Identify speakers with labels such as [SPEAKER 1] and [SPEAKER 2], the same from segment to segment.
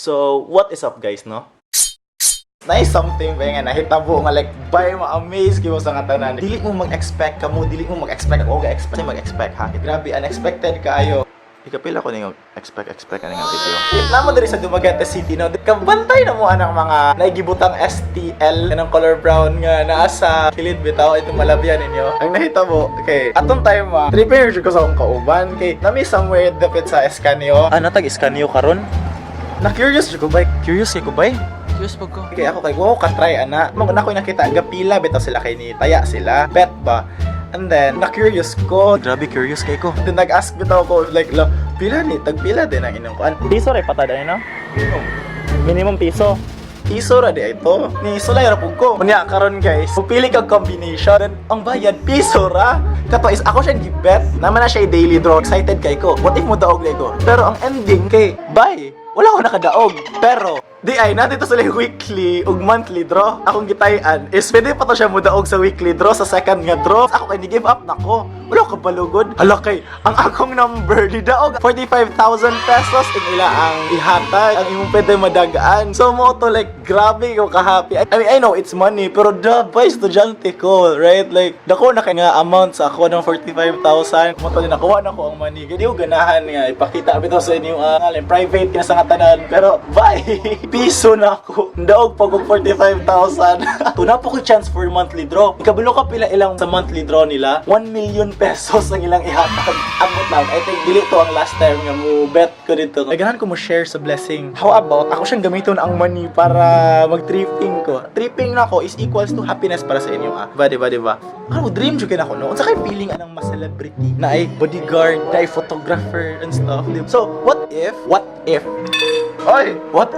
[SPEAKER 1] So, what is up guys, no? Nice something ba nga nahitabo nga like bay ma-amaze kayo sa nga tanan. Dili mo mag-expect kamo, dili mo mag-expect ako mag-expect ha. Grabe unexpected kaayo. Ikapila ko ning expect ani nga video. Itna mo diri sa Dumaguete City no. Kabantay na mo anang mga naigibutang STL ng color brown nga naa sa kilid bitaw itong malabyan ninyo. Ang nahitabo kay atong time tripper ko sa akong kauban kay nami somewhere dapit sa Escanio. Ano tag Escanio karon? Na curious ko bay. Curious kay ko bay. Curious pag ko. Kaya ako kay wow ka-try ana. Maguna ko nakita aga pila bitaw sila kay ni taya sila. Bet ba? And then, na-curious ko. Grabe, curious kay ko. Then, nag-ask bitaw ko, like, pila ni? Tagpila din ang inong kuan. Piso rin patada yun, no? Minimum piso. Piso ra di ito. Ni sulay ra pug ko. Unya karon guys, pili kag combination. Then, ang bayad piso ra. Kato is ako siya gibet. Naman na siya daily draw. Excited kay ko. What if mo daog lay ko? Pero ang ending kay, bye. Wala ko nakadaog. Pero di ay na dito sila weekly ug monthly draw. Akong gitayan is pwede pa to siya mudaog sa weekly draw sa second nga draw. Ako kay ni-give up nako. Wala ka balugod. Hala kay ang akong number di daog 45,000 pesos in ila ang ihatag ang imong pwede madagaan. So mo to like grabe ko ka-happy. I mean I know it's money pero dabay estudyante ko, right? Like dako na kay nga amount sa ako ng 45,000. Mo to din nakuha na ko ang money. Gadi ko ganahan nga ipakita bitaw sa inyo private kina sa tanan pero bye. Piso na ako. Daog pag 45,000. Tuna po ko chance for monthly draw. Ikabulo ka pila ilang sa monthly draw nila. 1 million pesos ang ilang ihatag. Amot lang. I think dili to ang last time nga mo bet ko dito. Nagahan ko mo share sa blessing. How about ako siyang gamiton ang money para mag-tripping ko. Tripping na ako is equals to happiness para sa inyo Diba? Ano dream jud kay nako no. Unsa kay feeling anang ma-celebrity na ay bodyguard, na ay photographer and stuff. So, what if Oy, what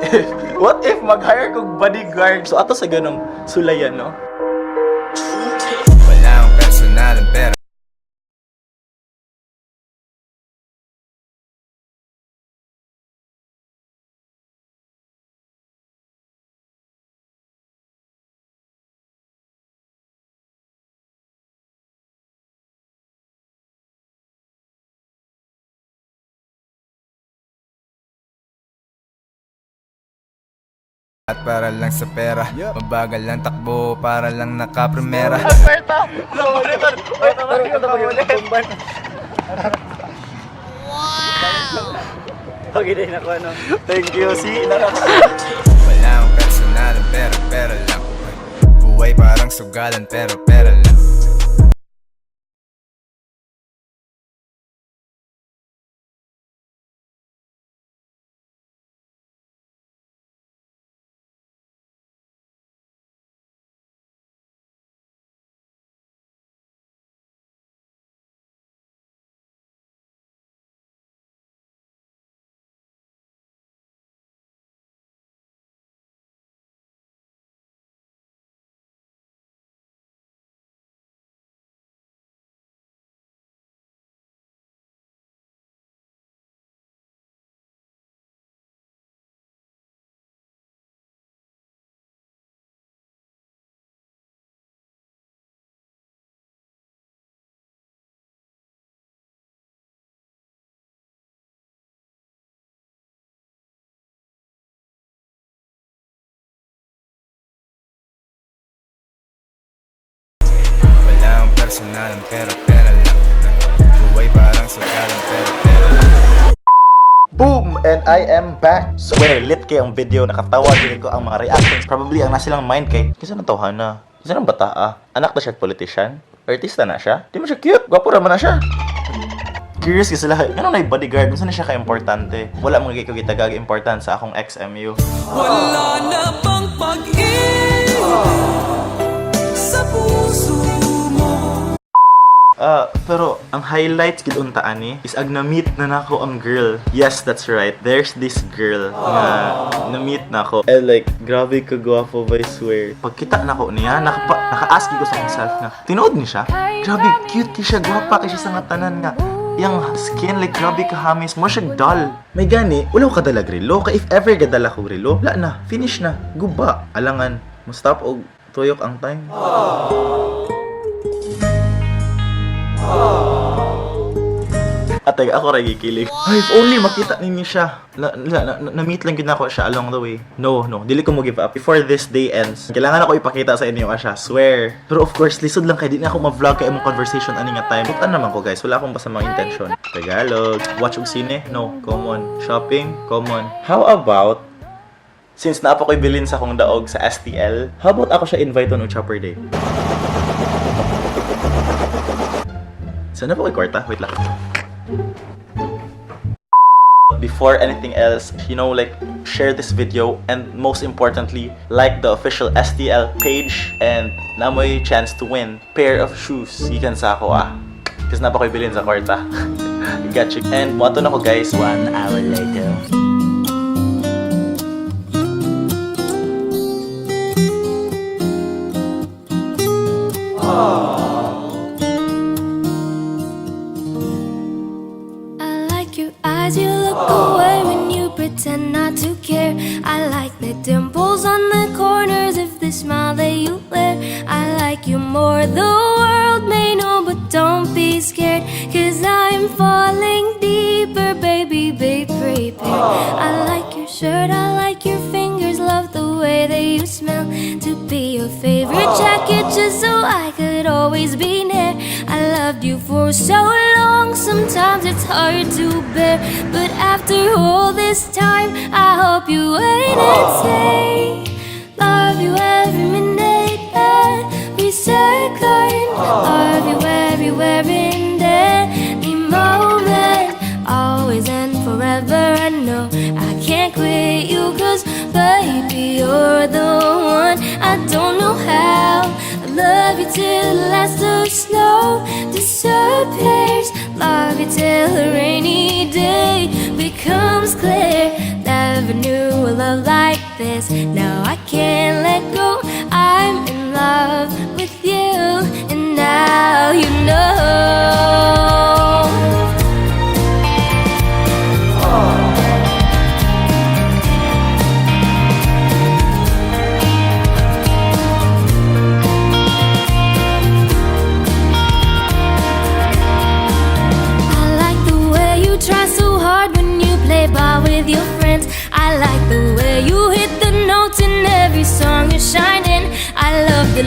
[SPEAKER 1] if mag-hire kong bodyguard? So ato sa ganong sulayan, no?
[SPEAKER 2] Wala akong personal pero at para lang sa pera, mabagal lang takbo para lang naka-primera.
[SPEAKER 1] Okay din ako ano. Thank you, si Inara.
[SPEAKER 2] Wala akong personal pero lang. Buhay parang sugalan pero lang. Personal pero lang. Buhay parang sugalan pero lang.
[SPEAKER 1] Boom! And I am back. Swear, lit kay ang video. Nakatawa din ko ang mga reactions. Probably ang nasilang mind kay kasi nang tawhana. Kasi nang bataa. Anak na siya politician. Artista na siya. Di mo siya cute. Gwapo naman na siya. Curious kasi sila. Ano na yung bodyguard? Saan na siya ka-importante? Wala mga ko gitagag important sa akong XMU.
[SPEAKER 3] Wala na bang pag-ibig sa puso mo?
[SPEAKER 1] Pero ang highlights gid untaan ni is ag na-meet na nako ang girl. Yes, that's right. There's this girl na na-meet nako. And like, grabe ka gwapo, I swear. Pagkita nako niya, naka-ask ko sa myself na, tinood ni siya? Grabe, cute ki siya, gwapa kasi sa nga tanan nga. Yang skin, like, grabe ka hamis mo siya dull. May gani, wala ko kadala grilo. Ka if ever gadala ko grilo, wala na, finish na, guba, alangan. Mo stop og tuyok ang time. Atay, ako rin gikilig. Ay, if only makita ninyo siya. Na-meet lang gina ko siya along the way. No, dili ko mo give up. Before this day ends, kailangan ako ipakita sa inyo siya. Swear. Pero of course, lisod lang kay di na ako ma-vlog kay imong conversation ani nga time. Butan naman ko guys, wala akong masamang intention. Tagalog. Watch og sine? No, common. Shopping? Common. How about since naapa ko'y bilin sa akong daog sa STL, how about ako siya invite on Chopper Day? Sana po ko'y kwarta? Wait lang. Before anything else, like, share this video and most importantly, like the official STL page and namoy chance to win pair of shoes. Ikan sa ako kasi napa ko'y bilin sa kwarta. Got you. And moto na ko guys, 1 hour later.
[SPEAKER 4] You look away when you pretend not to care. I like the dimples on the corners of the smile that you wear. I like you more, the world may know, but don't be scared, 'cause I'm falling deeper, baby, prepare. I like your shirt, I like your fingers, love the way that you smell. To be your favorite jacket just so I could always be near. I loved you for so long, sometimes it's hard to bear. But after all this time, I hope you wait and say, love you every minute, every second. Love you everywhere in any moment, always and forever. I know I can't quit you, 'cause baby, you're the one. I don't know how I love you till the last of snow disappears. Love you till a rainy day becomes clear. Never knew a love like this. Now I can't let go. I'm in love with you, and now you know. With your friends, I like the way you hit the notes in every song you're shining. I love the